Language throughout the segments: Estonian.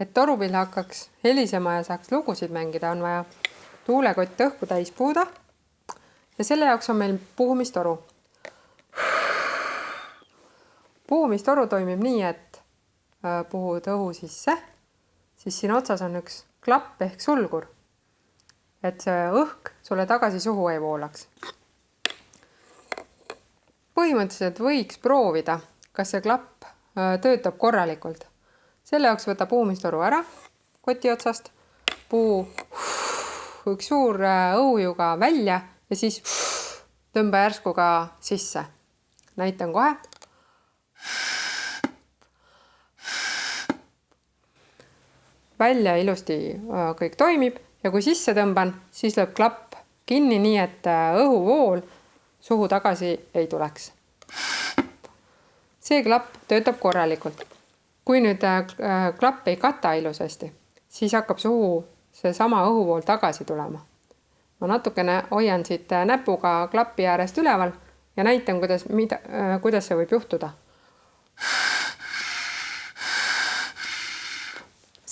Et torupill hakkaks helisema ja saaks lugusid mängida, on vaja tuulekott õhku täis puhuda. Ja selle jaoks on meil puhumistoru. Puhumistoru toimib nii, et puhud õhu sisse, siis siin otsas on üks klapp ehk sulgur, et see õhk sulle tagasi suhu ei voolaks. Põhimõtteliselt võiks proovida, kas see klapp töötab korralikult. Selle jaoks võta puhumistoru ära koti otsast, puu üks suur õhujuga välja ja siis tõmba järsku ka sisse. Näitan kohe. Välja ilusti kõik toimib ja kui sisse tõmban, siis lööb klapp kinni nii, et õhuvool suhu tagasi ei tuleks. See klapp töötab korralikult. Kui nüüd klapp ei kata ilusasti, siis hakkab suhu see sama õhuvool tagasi tulema. Ma natukene hoian siit näpuga klappi äärest üleval ja näitan, kuidas see võib juhtuda.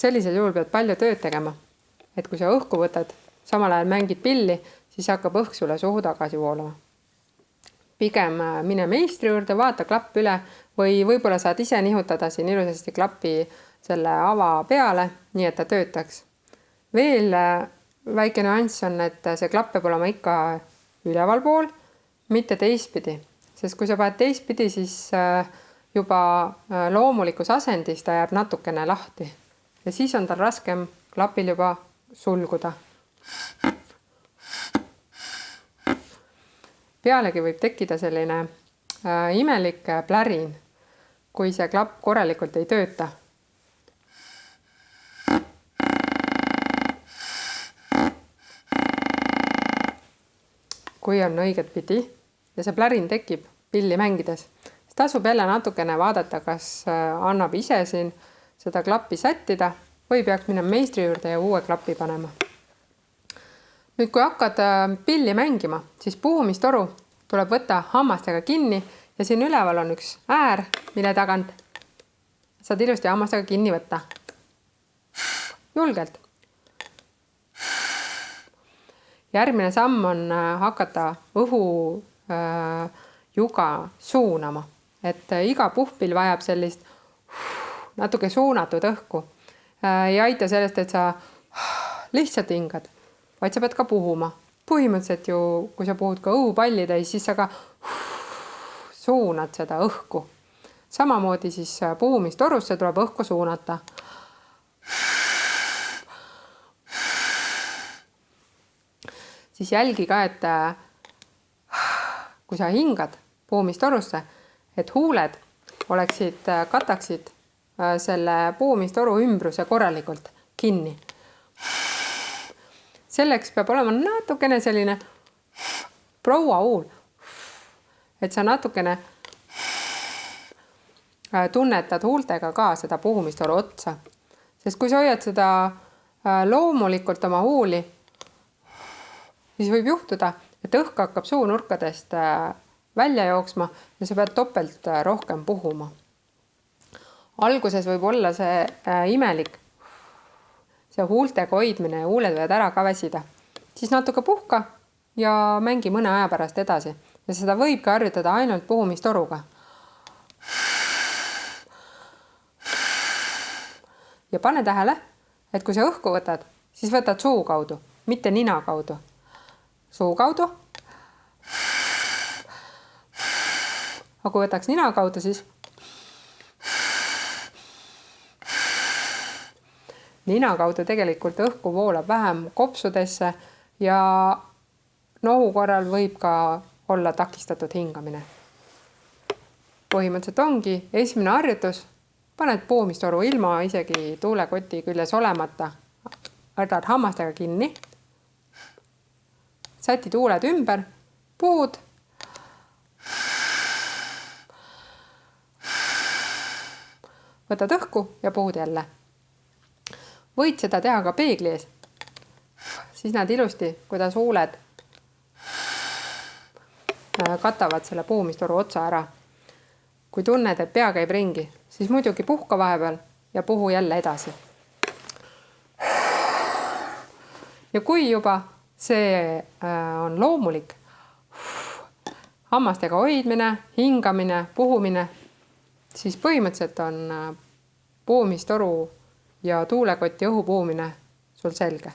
Sellisel juhul pead palju tööd tegema, et kui sa õhku võtad, samal ajal mängid pilli, siis hakkab õhk sulle suhu tagasi voolama. Pigem mine meistri juurde, vaata klapp üle või võib-olla saad ise nihutada siin ilusasti klappi selle ava peale, nii et ta töötaks. Veel väike nüanss on, et see klapp peab olema ikka üleval pool, mitte teistpidi. Sest kui sa paned teistpidi, siis juba loomulikus asendis ta jääb natukene lahti. Ja siis on tal raskem klapil juba sulguda. Pealegi võib tekkida selline imelik plärin, kui see klapp korralikult ei tööta. Kui on õiget pidi ja see plärin tekib pilli mängides, siis tasub jälle natukene vaadata, kas annab ise siin seda klappi sättida või peaks minema meistri juurde ja uue klappi panema. Nüüd, kui hakkad pilli mängima, siis puhumistoru tuleb võtta hammastega kinni ja siin üleval on üks äär, mille tagant saad ilusti hammastega kinni võtta. Julgelt. Järgmine samm on hakata õhu juga suunama, et iga puhpill vajab sellist natuke suunatud õhku. Ei aita sellest, et sa lihtsalt hingad, vaid sa pead ka puhuma. Põhimõtteliselt ju, kui sa puhud ka õhupallitäis, siis sa ka suunad seda õhku. Samamoodi siis puhumistorusse tuleb õhku suunata. Siis jälgi ka, et kui sa hingad puhumistorusse, et huuled kataksid selle puhumistoru ümbruse korralikult kinni. Selleks peab olema natukene selline proua huul, et sa natukene tunnetad huultega ka seda puhumistoru otsa. Sest kui sa hoiad seda loomulikult oma huuli, siis võib juhtuda, et õhk hakkab suunurkadest välja jooksma ja sa pead topelt rohkem puhuma. Alguses võib olla see imelik, see huultega hoidmine ja huuled võivad ära ka väsida. Siis natuke puhka ja mängi mõne aja pärast edasi. Ja seda võib ka harjutada ainult puhumistoruga. Ja pane tähele, et kui sa õhku võtad, siis võtad suu kaudu, mitte nina kaudu. Suu kaudu. Aga kui võtaks nina kaudu, siis nina kaudu tegelikult õhku voolab vähem kopsudesse ja nohu korral võib ka olla takistatud hingamine. Põhimõtteliselt ongi esimene harjutus, paned puhumistoru ilma isegi tuulekoti küljes olemata, võtad hammastega kinni, sätid huuled ümber, puhud, võtad õhku ja puhud jälle. Võid seda teha ka peegli ees. Siis näed ilusti, kuidas huuled katavad selle puhumistoru otsa ära. Kui tunned, et pea käib ringi, siis muidugi puhka vahepeal ja puhu jälle edasi. Ja kui juba see on loomulik, hammastega hoidmine, hingamine, puhumine, siis põhimõtteliselt on puhumistoru ja tuulekoti õhu puhumine sul selge.